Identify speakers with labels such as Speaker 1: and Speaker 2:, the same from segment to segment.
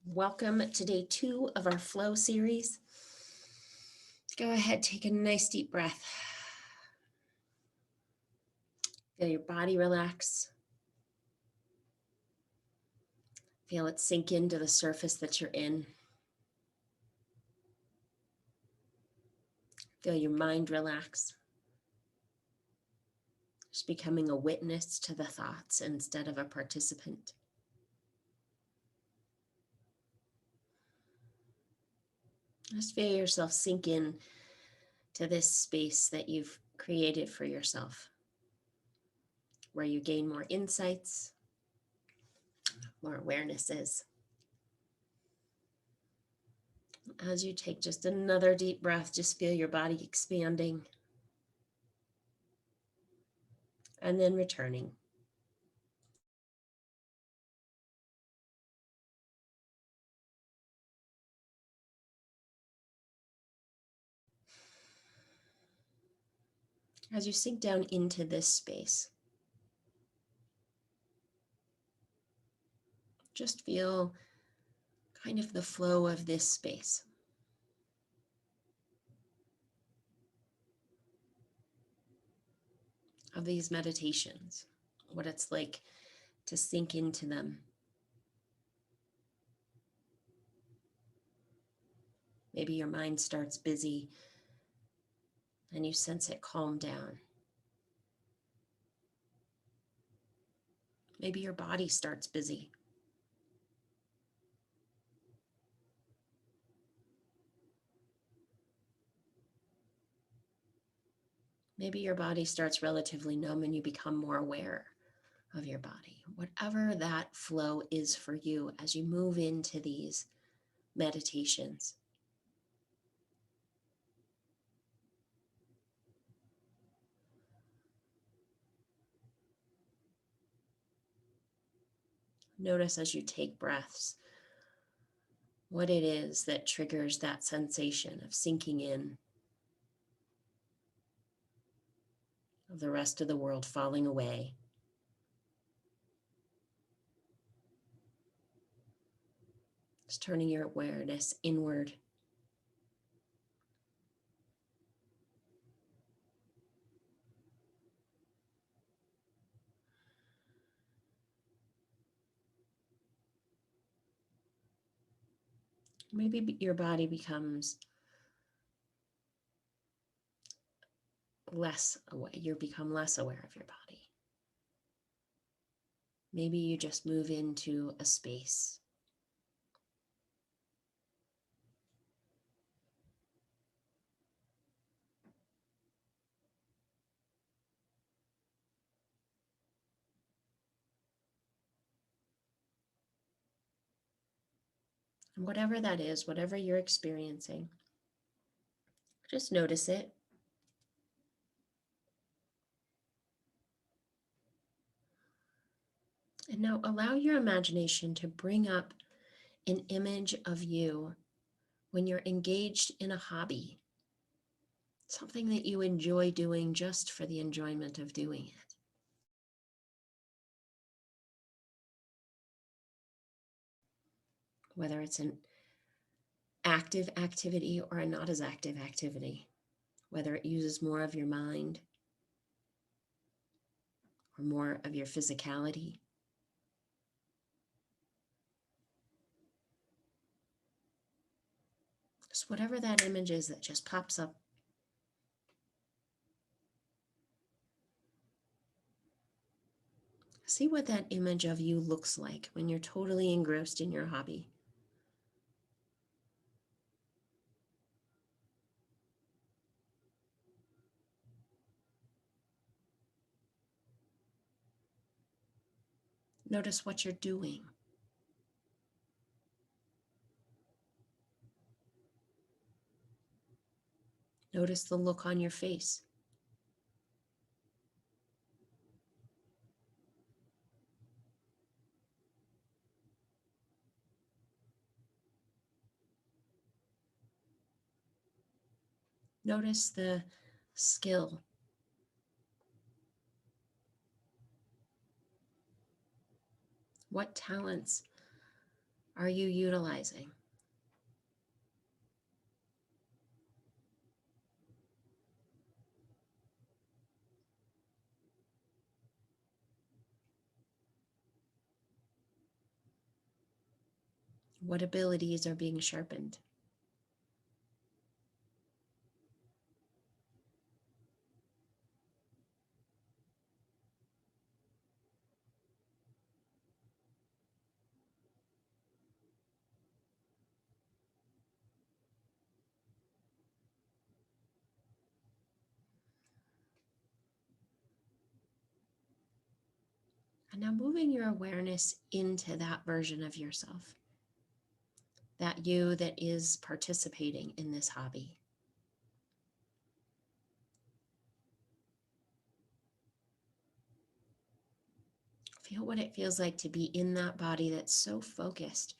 Speaker 1: Welcome to day 2 of our flow series. Go ahead, take a nice deep breath. Feel your body relax. Feel it sink into the surface that you're in. Feel your mind relax. Just becoming a witness to the thoughts instead of a participant. Just feel yourself sink in to this space that you've created for yourself, where you gain more insights, more awarenesses. As you take just another deep breath, just feel your body expanding and then returning. As you sink down into this space, just feel kind of the flow of this space. Of these meditations, what it's like to sink into them. Maybe your mind starts busy and you sense it calm down. Maybe your body starts busy. Maybe your body starts relatively numb and you become more aware of your body. Whatever that flow is for you as you move into these meditations. Notice as you take breaths what it is that triggers that sensation of sinking in, of the rest of the world falling away. Just turning your awareness inward. Maybe your body becomes less aware. You become less aware of your body. Maybe you just move into a space. And whatever that is, whatever you're experiencing, just notice it. And now allow your imagination to bring up an image of you when you're engaged in a hobby, something that you enjoy doing just for the enjoyment of doing it. Whether it's an active activity or a not as active activity, whether it uses more of your mind or more of your physicality. Just whatever that image is that just pops up. See what that image of you looks like when you're totally engrossed in your hobby. Notice what you're doing. Notice the look on your face. Notice the skill. What talents are you utilizing? What abilities are being sharpened? And now moving your awareness into that version of yourself, that you that is participating in this hobby. Feel what it feels like to be in that body that's so focused,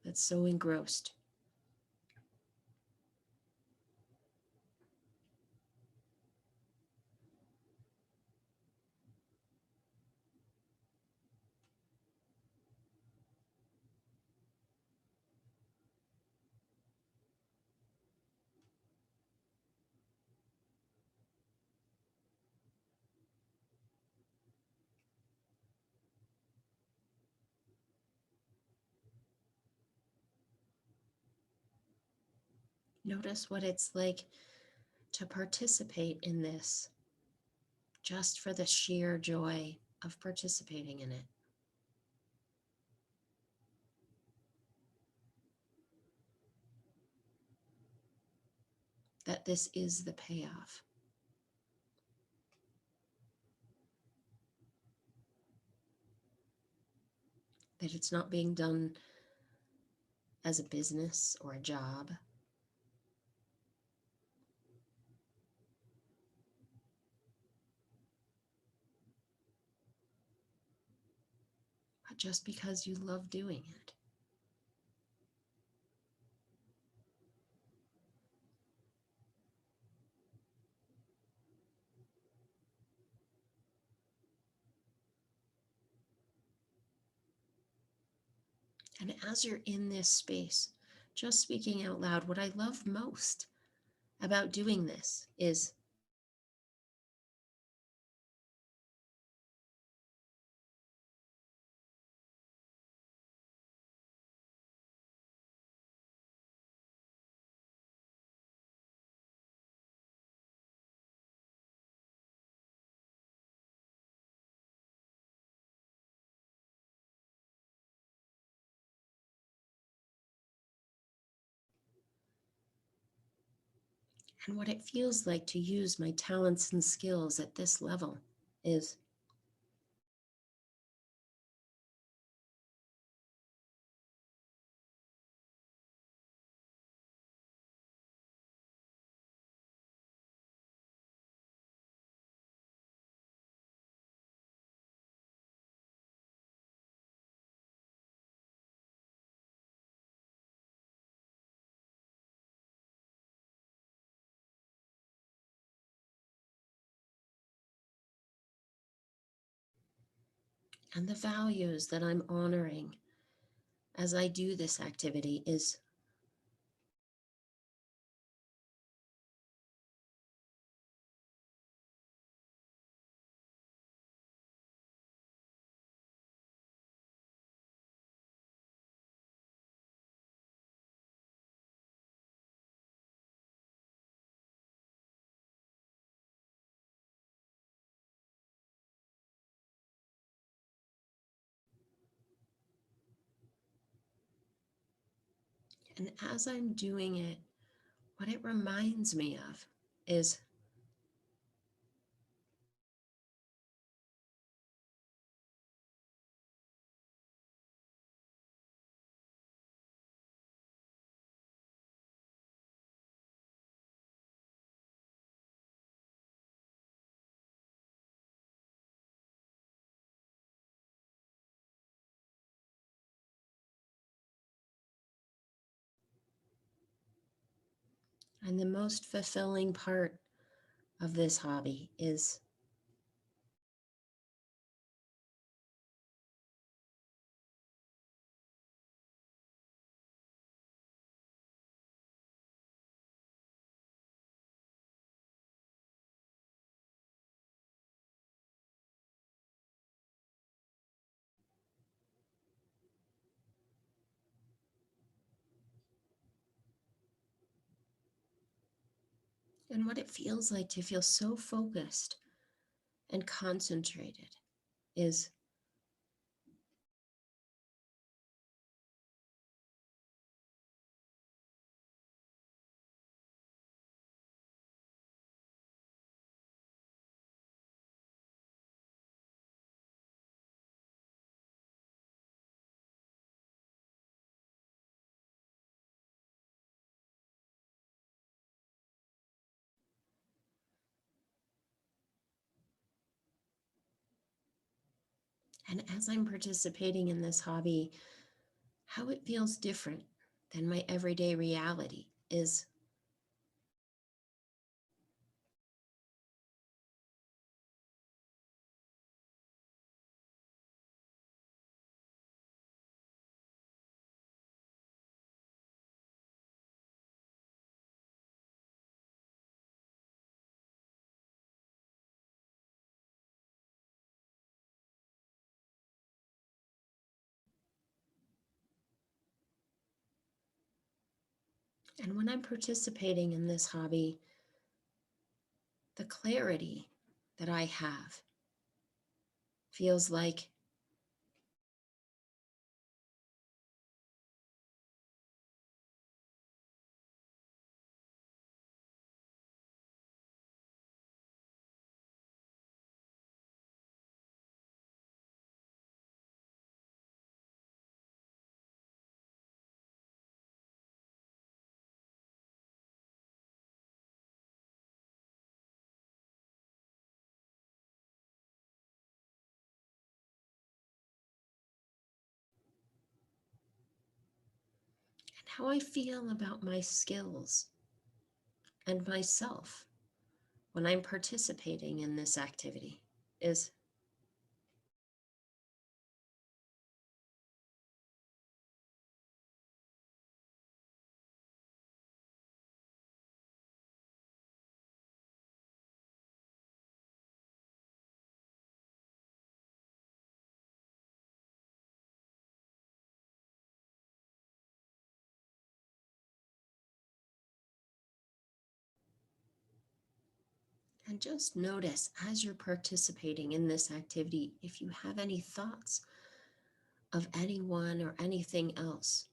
Speaker 1: that's so engrossed. Notice what it's like to participate in this just for the sheer joy of participating in it. That this is the payoff. That it's not being done as a business or a job, but just because you love doing it. And as you're in this space, just speaking out loud, what I love most about doing this is and what it feels like to use my talents and skills at this level is and the values that I'm honoring as I do this activity is and as I'm doing it, what it reminds me of is and the most fulfilling part of this hobby is and what it feels like to feel so focused and concentrated is and as I'm participating in this hobby, how it feels different than my everyday reality is and when I'm participating in this hobby, the clarity that I have feels like and how I feel about my skills and myself when I'm participating in this activity is and just notice as you're participating in this activity if you have any thoughts of anyone or anything else,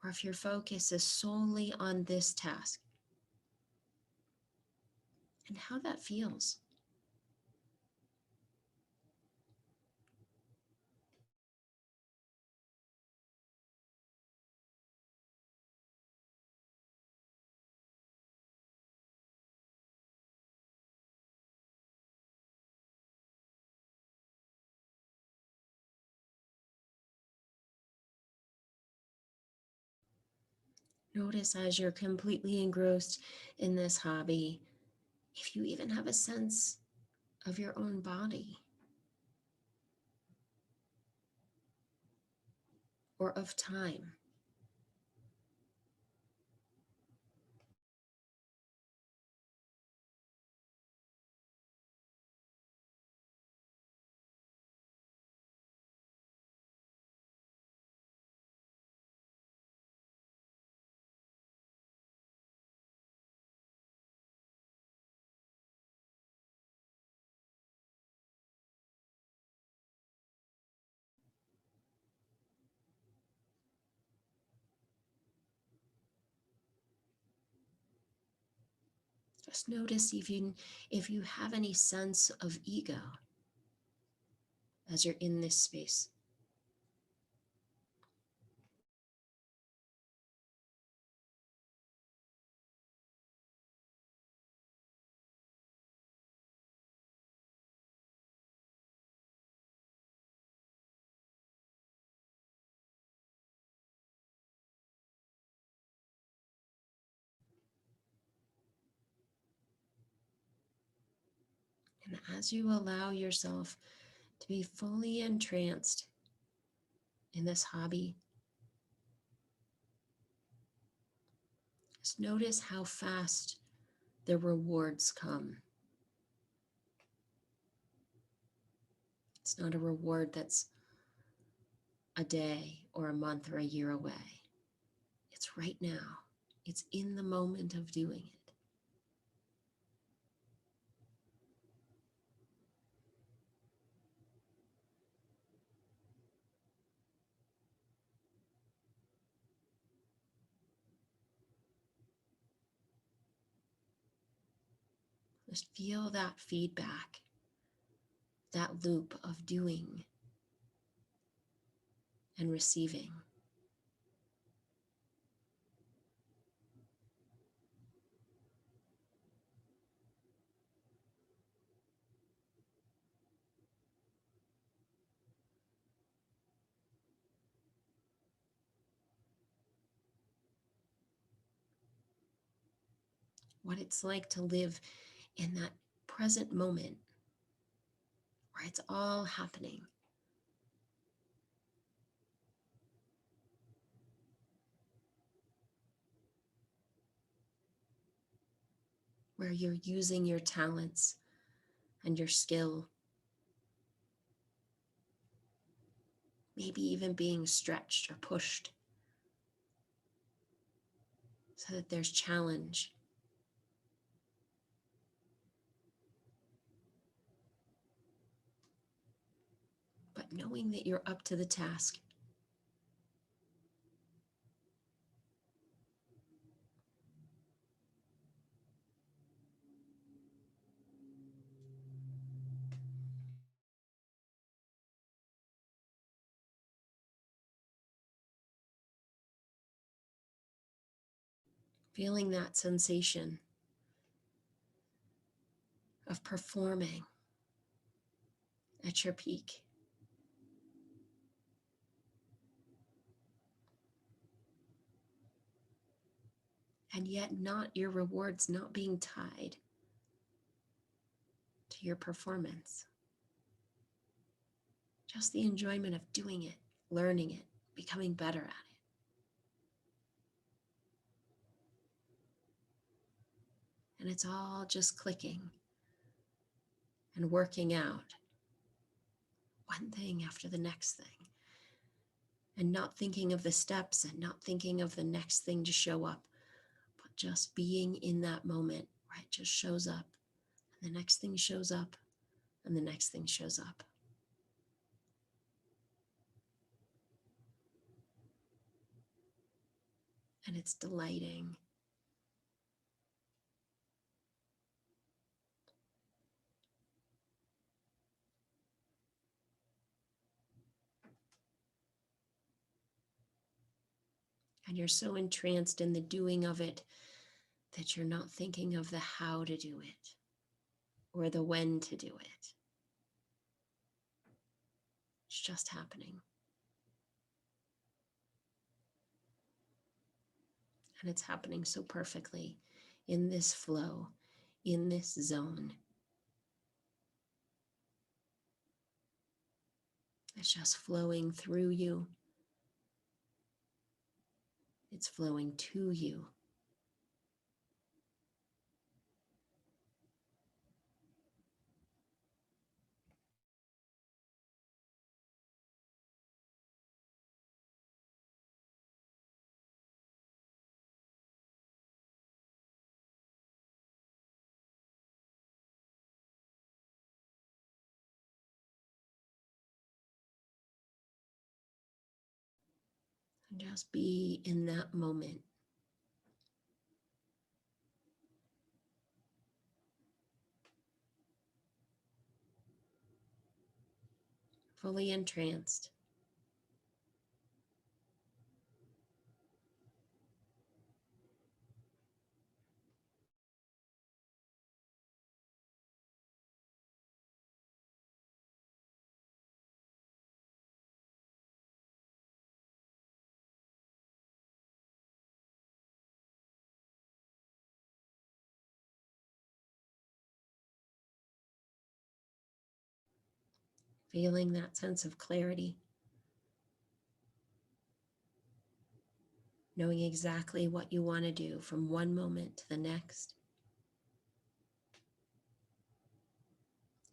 Speaker 1: or if your focus is solely on this task and how that feels. Notice as you're completely engrossed in this hobby, if you even have a sense of your own body or of time. Just notice if you have any sense of ego as you're in this space. And as you allow yourself to be fully entranced in this hobby, just notice how fast the rewards come. It's not a reward that's a day or a month or a year away. It's right now. It's in the moment of doing it. Just feel that feedback, that loop of doing and receiving. What it's like to live in that present moment where it's all happening. Where you're using your talents and your skill, maybe even being stretched or pushed so that there's challenge. But knowing that you're up to the task. Feeling that sensation of performing at your peak. And yet not your rewards not being tied to your performance. Just the enjoyment of doing it, learning it, becoming better at it. And it's all just clicking and working out one thing after the next thing, and not thinking of the steps and not thinking of the next thing to show up, but just being in that moment where it just shows up, and the next thing shows up, and the next thing shows up. And it's delighting. And you're so entranced in the doing of it that you're not thinking of the how to do it or the when to do it. It's just happening. And it's happening so perfectly in this flow, in this zone. It's just flowing through you. It's flowing to you. And just be in that moment. Fully entranced. feeling that sense of clarity, knowing exactly what you want to do from one moment to the next,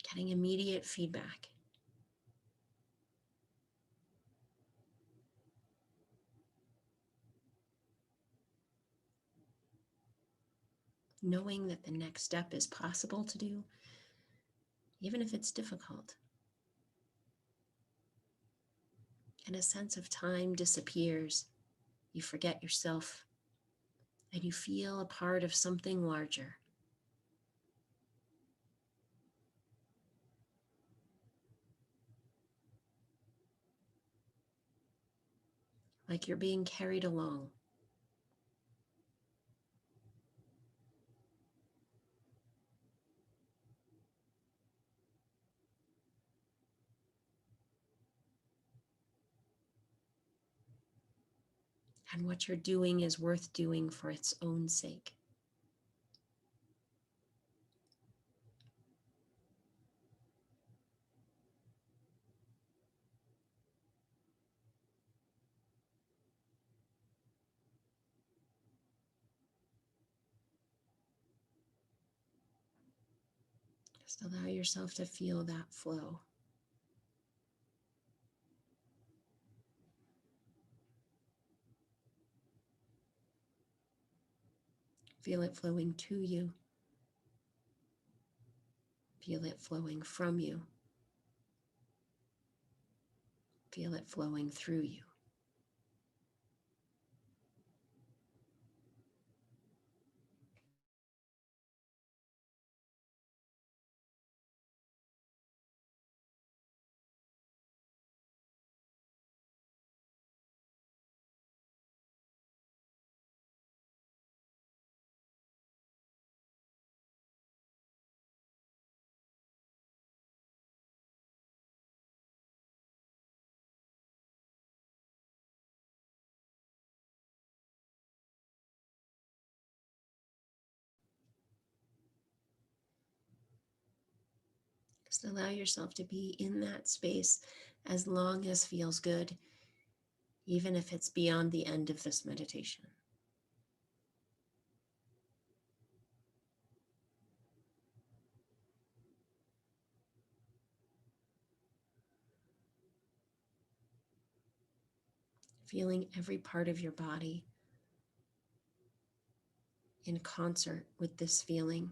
Speaker 1: getting immediate feedback. Knowing that the next step is possible to do, even if it's difficult. And a sense of time disappears. You forget yourself, and you feel a part of something larger. Like you're being carried along. And what you're doing is worth doing for its own sake. Just allow yourself to feel that flow. Feel it flowing to you. Feel it flowing from you. Feel it flowing through you. Just allow yourself to be in that space as long as feels good, even if it's beyond the end of this meditation. Feeling every part of your body in concert with this feeling,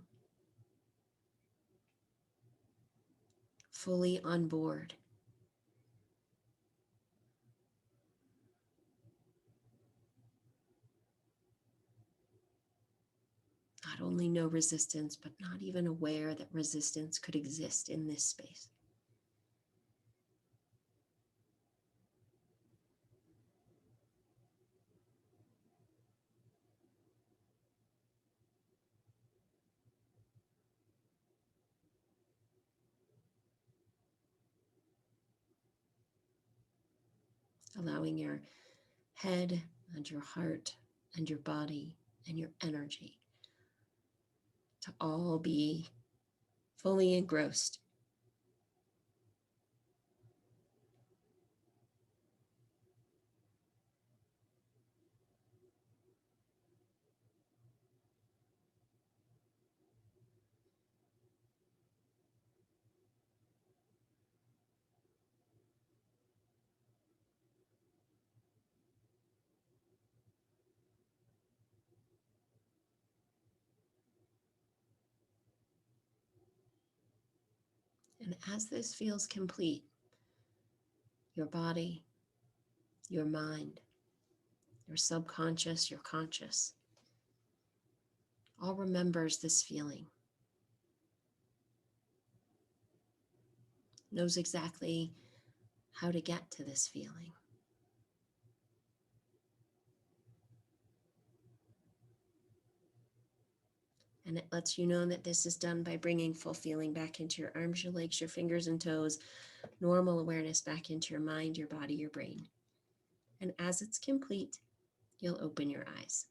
Speaker 1: fully on board. Not only no resistance, but not even aware that resistance could exist in this space. Allowing your head and your heart and your body and your energy to all be fully engrossed. And as this feels complete, your body, your mind, your subconscious, your conscious, all remembers this feeling, knows exactly how to get to this feeling. And it lets you know that this is done by bringing full feeling back into your arms, your legs, your fingers and toes, normal awareness back into your mind, your body, your brain. And as it's complete, you'll open your eyes.